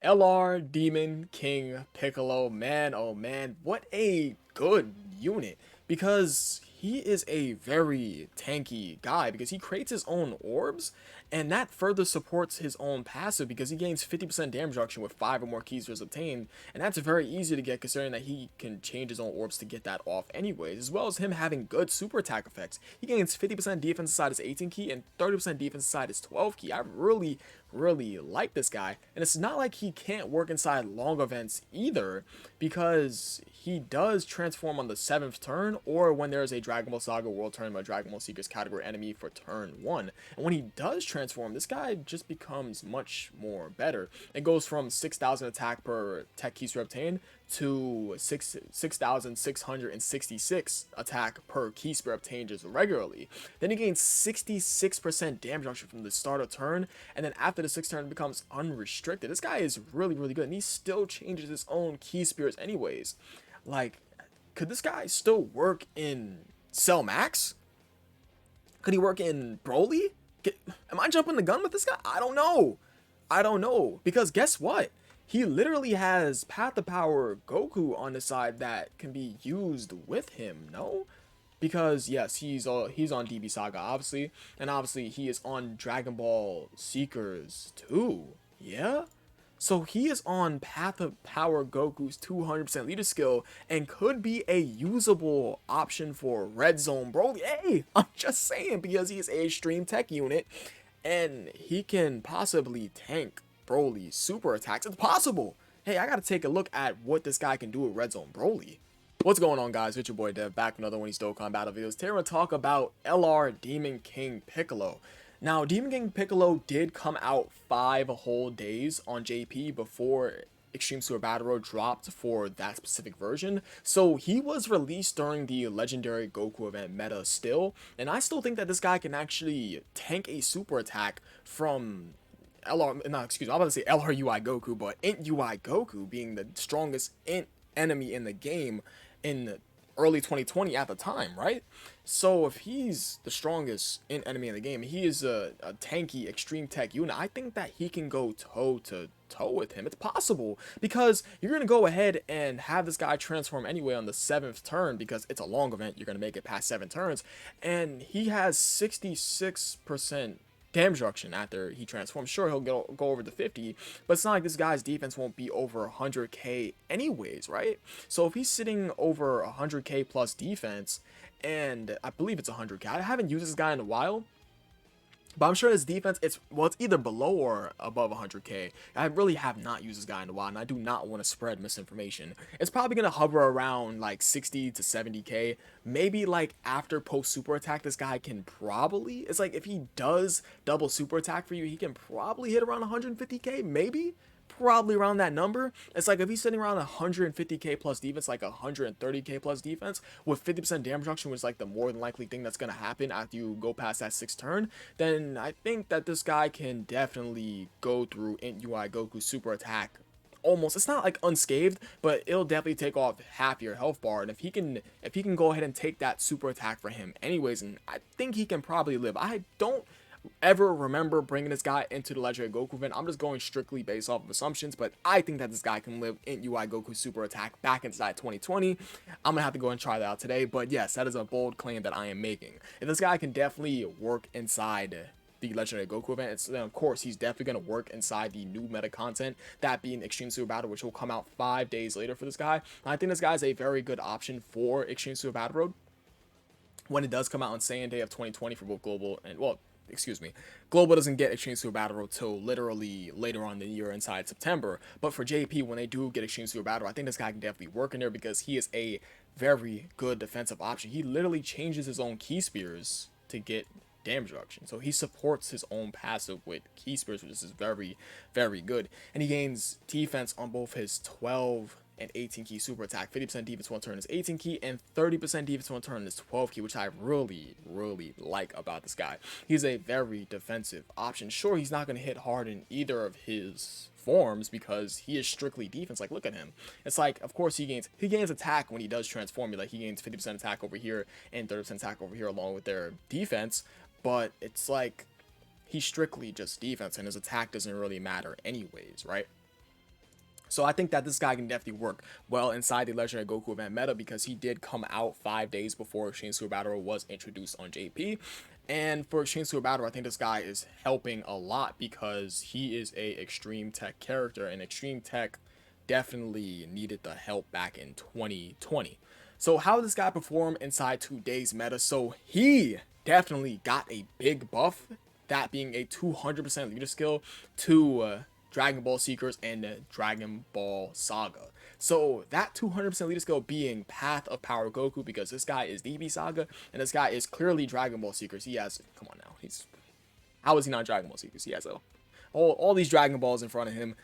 LR Demon King Piccolo, man, oh man, what a good unit, because he is a very tanky guy because he creates his own orbs, and that further supports his own passive because he gains 50% damage reduction with 5 or more keys obtained, and that's very easy to get considering that he can change his own orbs to get that off anyways, as well as him having good super attack effects. He gains 50% defense inside his 18 key and 30% defense inside his 12 key. I really like this guy, and it's not like he can't work inside long events either, because he does transform on the 7th turn or when there is a Dragon Ball Saga World Tournament Dragon Ball Seekers category enemy for turn 1. And when he does transform, this guy just becomes much more better. It goes from 6,000 attack per tech keys obtained to 6,666 attack per key spear obtained just regularly. Then he gains 66% damage reduction from the start of turn, and then after the 6th turn it becomes unrestricted. This guy is really good, and he still changes his own key spears anyways. Like, could this guy still work in Cell Max? Could he work in Broly? Am I jumping the gun with this guy? I don't know. Because guess what? He literally has Path of Power Goku on the side that can be used with him, no? Because yes, he's on DB Saga obviously, and obviously he is on Dragon Ball Seekers too. Yeah? So he is on Path of Power Goku's 200% leader skill and could be a usable option for Red Zone Broly. Hey, I'm just saying, because he is a extreme tech unit and he can possibly tank Broly's super attacks. It's possible. Hey, I gotta take a look at what this guy can do with Red Zone Broly. What's going on, guys? It's your boy Dev, back with another one of these Dokkan battle videos. Today we're gonna talk about LR Demon King Piccolo. Now, Demon King Piccolo did come out 5 whole days on JP before Extreme Super Battle Road dropped for that specific version, so he was released during the legendary Goku event meta still, and I still think that this guy can actually tank a super attack from LR, no, excuse me, I'm about to say LR UI Goku, but Int UI Goku being the strongest Int enemy in the game in early 2020 at the time, right? So if he's the strongest enemy in the game, he is a tanky extreme tech unit, I think that he can go toe to toe with him. It's possible, because you're going to go ahead and have this guy transform anyway on the 7th turn, because it's a long event, you're going to make it past 7 turns, and he has 66% damage reduction after he transforms. Sure, he'll go over the 50, but it's not like this guy's defense won't be over 100k anyways, right? So if he's sitting over 100k plus defense, and I believe it's 100k, I haven't used this guy in a while, but I'm sure his defense, it's either below or above 100k. I really have not used this guy in a while, and I do not want to spread misinformation. It's probably going to hover around like 60 to 70k. Maybe like after post super attack, this guy can probably, it's like if he does double super attack for you, he can probably hit around 150k, maybe? Probably around that number. It's like if he's sitting around 150k plus defense, like 130k plus defense with 50% damage reduction, which is like the more than likely thing that's going to happen after you go past that 6th turn, then I think that this guy can definitely go through Int UI Goku super attack almost, it's not like unscathed, but it'll definitely take off half your health bar. And if he can go ahead and take that super attack for him anyways, and I think he can probably live. I don't ever remember bringing this guy into the legendary Goku event. I'm just going strictly based off of assumptions, but I think that this guy can live in UI Goku super attack back inside 2020. I'm gonna have to go and try that out today, but yes, that is a bold claim that I am making. If this guy can definitely work inside the legendary Goku event, then of course he's definitely going to work inside the new meta content, that being Extreme Super Battle, which will come out 5 days later for this guy. And I think this guy is a very good option for Extreme Super Battle Road when it does come out on Saiyan Day of 2020 for both global and, well, excuse me, global doesn't get Extreme Super Battle Road till literally later on in the year inside September, but for JP, when they do get Extreme Super Battle, I think this guy can definitely work in there because he is a very good defensive option. He literally changes his own key spears to get damage reduction, so he supports his own passive with key spears, which is very good, and he gains defense on both his 12 and 18 key super attack, 50% defense one turn is 18 key, and 30% defense one turn is 12 key, which I really like about this guy. He's a very defensive option. Sure, he's not going to hit hard in either of his forms because he is strictly defense. Like, look at him. It's like, of course he gains attack when he does transform. Like, he gains 50% attack over here and 30% attack over here along with their defense, but it's like he's strictly just defense and his attack doesn't really matter anyways, right? So I think that this guy can definitely work well inside the Legendary Goku event meta because he did come out 5 days before Extreme Super Battle was introduced on JP. And for Extreme Super Battle, I think this guy is helping a lot because he is a Extreme Tech character, and Extreme Tech definitely needed the help back in 2020. So how did this guy perform inside today's meta? So he definitely got a big buff, that being a 200% leader skill to Dragon Ball Seekers and Dragon Ball Saga. So that 200% leader skill being Path of Power Goku, because this guy is DB Saga and this guy is clearly Dragon Ball Seekers. He has, come on now, how is he not Dragon Ball Seekers? He has all these Dragon Balls in front of him.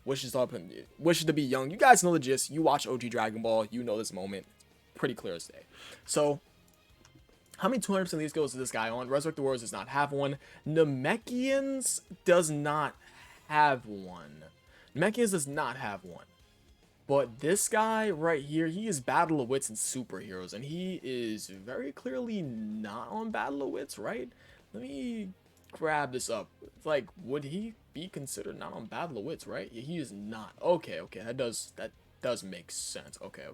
Wishes to be young. You guys know the gist. You watch OG Dragon Ball, you know this moment. Pretty clear as day. So how many 200% leader skills is this guy on? Resurrect the Warriors does not have one. Namekians does not have one. Namekians does not have one. But this guy right here, he is Battle of Wits and Superheroes, and he is very clearly not on Battle of Wits, right? Let me grab this up. It's like, would he be considered not on Battle of Wits, right? Yeah, he is not. Okay, that does make sense. Okay.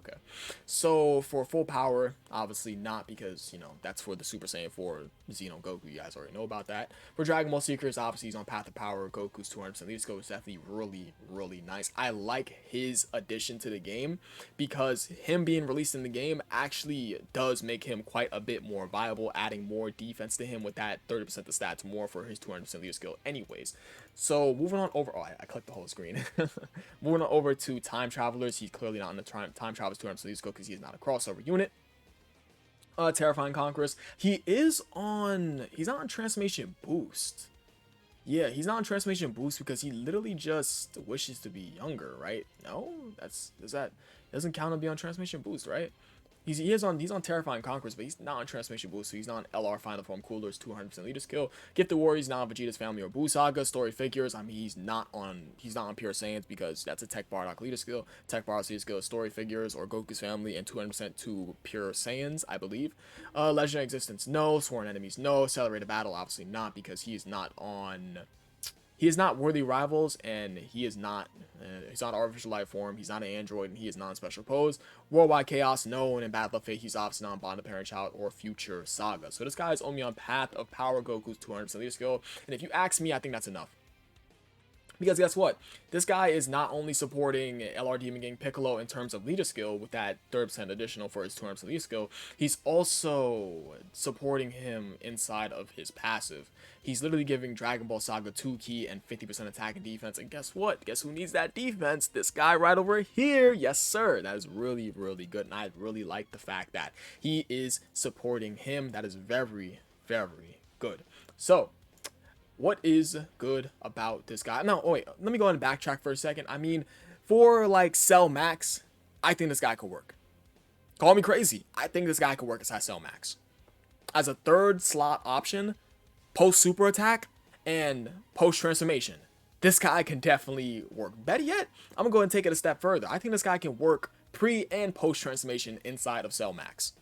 So for full power, obviously not, because that's for the Super Saiyan 4 Xeno Goku. You guys already know about that. For Dragon Ball Seekers, obviously he's on Path of Power. Goku's 200% leader skill is definitely really nice. I like his addition to the game because him being released in the game actually does make him quite a bit more viable, adding more defense to him with that 30% the stats more for his 200% leader skill anyways. So moving on over, I clicked the whole screen. Moving on over to Time Travelers, he's clearly not in the Time Travelers 200% leader skill because he is not a crossover unit. Terrifying Conquerors, he's not on Transformation Boost. Yeah, he's not on Transformation Boost because he literally just wishes to be younger, right? No, doesn't count to be on Transformation Boost, right? He's on Terrifying Conquerors, but he's not on Transformation Boost, so he's not on LR Final Form Cooler's 200% leader skill. Gifted Warriors, not on Vegeta's Family or Buu Saga. Story Figures, I mean, he's not on Pure Saiyans because that's a Tech Bardock leader skill. Tech Bardock's leader skill is Story Figures or Goku's Family, and 200% to Pure Saiyans, I believe. Legendary Existence, no. Sworn Enemies, no. Accelerated Battle, obviously not, because he is not Worthy Rivals, and he's not Artificial Life Form, he's not an android, and he is non-special pose. Worldwide Chaos, no, and in Battle of Fate, he's obviously not Bond of Parent Child or Future Saga. So this guy is only on Path of Power Goku's 200% leader skill, and if you ask me, I think that's enough. Because guess what? This guy is not only supporting LR Demon King Piccolo in terms of leader skill with that 30% additional for his 200% leader skill, he's also supporting him inside of his passive. He's literally giving Dragon Ball Saga 2 key and 50% attack and defense. And guess what? Guess who needs that defense? This guy right over here. Yes, sir. That is really good. And I really like the fact that he is supporting him. That is very good. So what is good about this guy? No, wait, let me go ahead and backtrack for a second. I mean, for like Cell Max, I think this guy could work. Call me crazy. I think this guy could work as Cell Max. As a third slot option, post super attack and post transformation, this guy can definitely work. Better yet, I'm gonna go ahead and take it a step further. I think this guy can work pre and post transformation inside of Cell Max.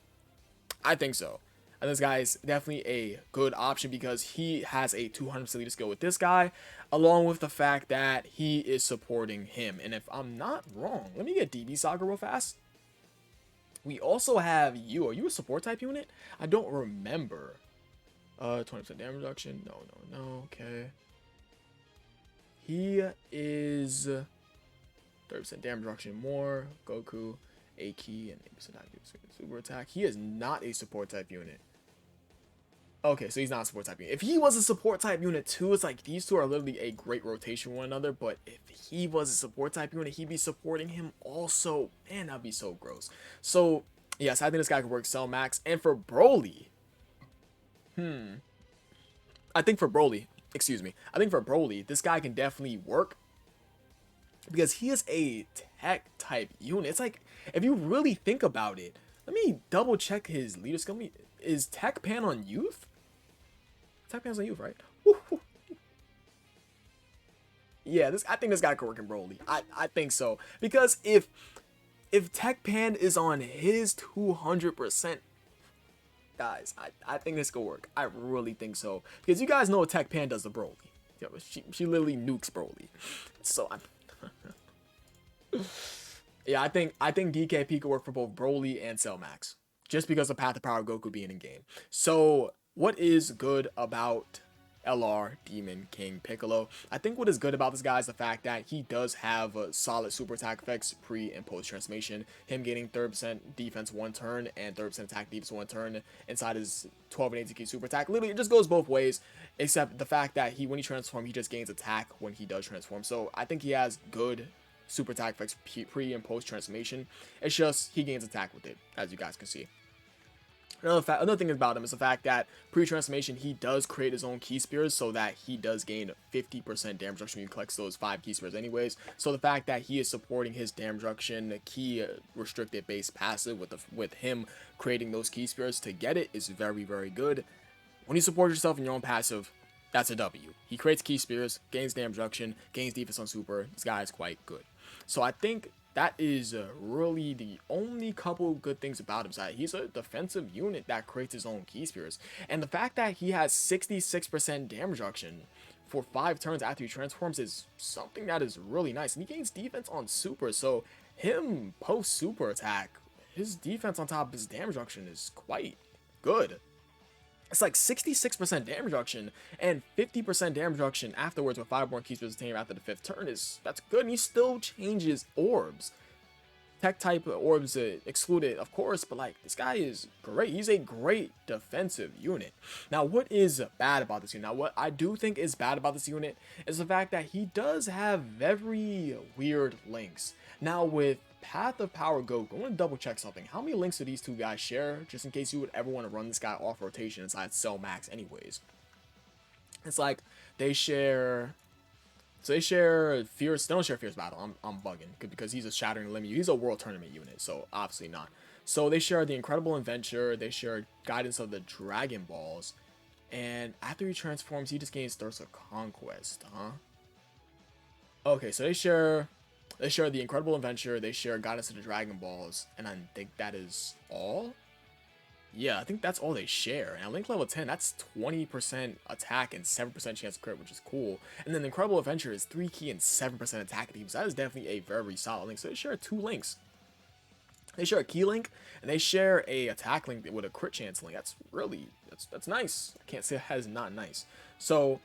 I think so. And this guy is definitely a good option because he has a 200% leader skill with this guy, along with the fact that he is supporting him. And if I'm not wrong, let me get DB Saga real fast. We also have you. Are you a support type unit? I don't remember. 20% damage reduction. No. Okay. He is 30% damage reduction more. Goku, A key, and 8% super attack. He is not a support type unit. Okay, so he's not a support type unit. If he was a support type unit too, it's like these two are literally a great rotation with one another. But if he was a support type unit, he'd be supporting him also. Man, that'd be so gross. So yes, I think this guy could work Cell Max. And for Broly, I think for Broly, this guy can definitely work because he is a tech type unit. It's like, if you really think about it, let me double check his leader skill. Is Tech Pan on Youth? Tech Pan's on Youth, right? Woo-hoo. Yeah, I think this guy could work in Broly. I think so. Because if Tech Pan is on his 200%, guys, I think this could work. I really think so. Because you guys know what Tech Pan does to Broly. She literally nukes Broly. So Yeah, I think DKP could work for both Broly and Cell Max, just because of Path of Power Goku being in game. So what is good about LR Demon King Piccolo? I think what is good about this guy is the fact that he does have solid super attack effects pre and post transformation. Him getting 30% defense one turn and 30% attack defense one turn inside his 12 and 18 super attack. Literally, it just goes both ways, except the fact that when he transforms, he just gains attack when he does transform. So I think he has good super attack effects pre and post transformation. It's just he gains attack with it, as you guys can see. Another thing about him is the fact that pre-transformation he does create his own key spears, so that he does gain 50% damage reduction when he collects those 5 key spears anyways. So the fact that he is supporting his damage reduction key restricted base passive with him creating those key spears to get it is very, very good. When you support yourself in your own passive, that's a W. He creates key spears, gains damage reduction, gains defense on super. This guy is quite good. So I think that is really the only couple good things about him. So he's a defensive unit that creates his own key spears. And the fact that he has 66% damage reduction for 5 turns after he transforms is something that is really nice. And he gains defense on super. So him post super attack, his defense on top of his damage reduction is quite good. It's like 66% damage reduction and 50% damage reduction afterwards with 5 more key spears attained after the 5th turn that's good. And he still changes orbs. Tech type orbs excluded, of course, but like this guy is great. He's a great defensive unit. Now, what is bad about this unit? Now, what I do think is bad about this unit is the fact that he does have very weird links. Now, with Path of Power Goku, I want to double check something. How many links do these two guys share? Just in case you would ever want to run this guy off rotation inside Cell Max anyways. It's like they share... So they share Fierce... They don't share Fierce Battle. I'm bugging. Because he's a Shattering Limit. He's a World Tournament unit. So obviously not. So they share the Incredible Adventure. They share Guidance of the Dragon Balls. And after he transforms, he just gains Thirst of Conquest. Huh? Okay, so they share the Incredible Adventure, they share Guidance of the Dragon Balls, and I think that is all? Yeah, I think that's all they share. And at Link level 10, that's 20% attack and 7% chance to crit, which is cool. And then the Incredible Adventure is 3 key and 7% attack and so that is definitely a very solid link. So they share 2 links. They share a key link, and they share a attack link with a crit chance link. That's really, that's nice. I can't say that is not nice. So,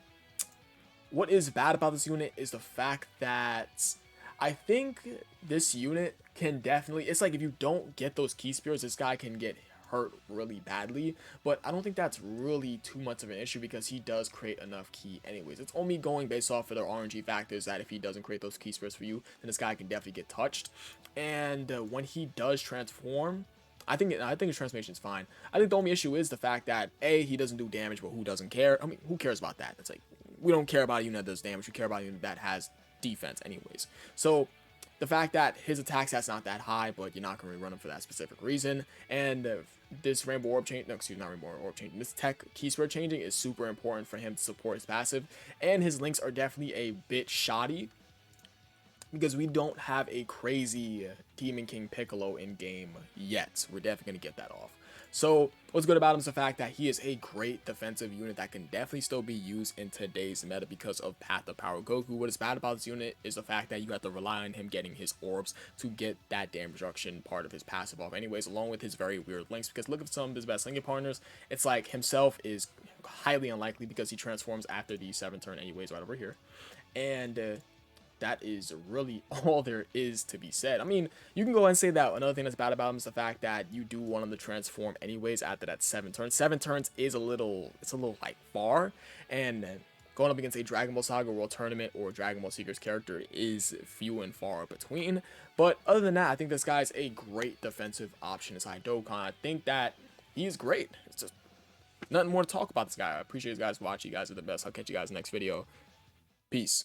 what is bad about this unit is the fact that I think this unit can definitely... It's like if you don't get those key spears, this guy can get hurt really badly. But I don't think that's really too much of an issue because he does create enough key anyways. It's only going based off of their RNG factors that if he doesn't create those key spears for you, then this guy can definitely get touched. And when he does transform... I think his transformation is fine. I think the only issue is the fact that A, he doesn't do damage, but who doesn't care? I mean, who cares about that? It's like, we don't care about a unit that does damage. We care about a unit that has defense anyways. So the fact that his attack stat's not that high, but you're not going to rerun him for that specific reason. And this Rainbow Orb change, no, excuse me, not Rainbow Orb change, this tech key spread changing is super important for him to support his passive. And his links are definitely a bit shoddy because we don't have a crazy Demon King Piccolo in game yet. We're definitely going to get that off. So what's good about him is the fact that he is a great defensive unit that can definitely still be used in today's meta because of Path of Power Goku. What is bad about this unit is the fact that you have to rely on him getting his orbs to get that damage reduction part of his passive off anyways, along with his very weird links. Because look at some of his best linking partners. It's like himself is highly unlikely because he transforms after the 7th turn anyways, right over here. And that is really all there is to be said. I mean, you can go ahead and say that another thing that's bad about him is the fact that you do want him to transform anyways after that 7 turns. 7 turns is a little like far, and going up against a Dragon Ball Saga World Tournament or Dragon Ball Seekers character is few and far between. But other than that, I think this guy's a great defensive option inside Dokkan. I think that he's great. It's just nothing more to talk about this guy. I appreciate you guys watching. You guys are the best. I'll catch you guys next video. Peace.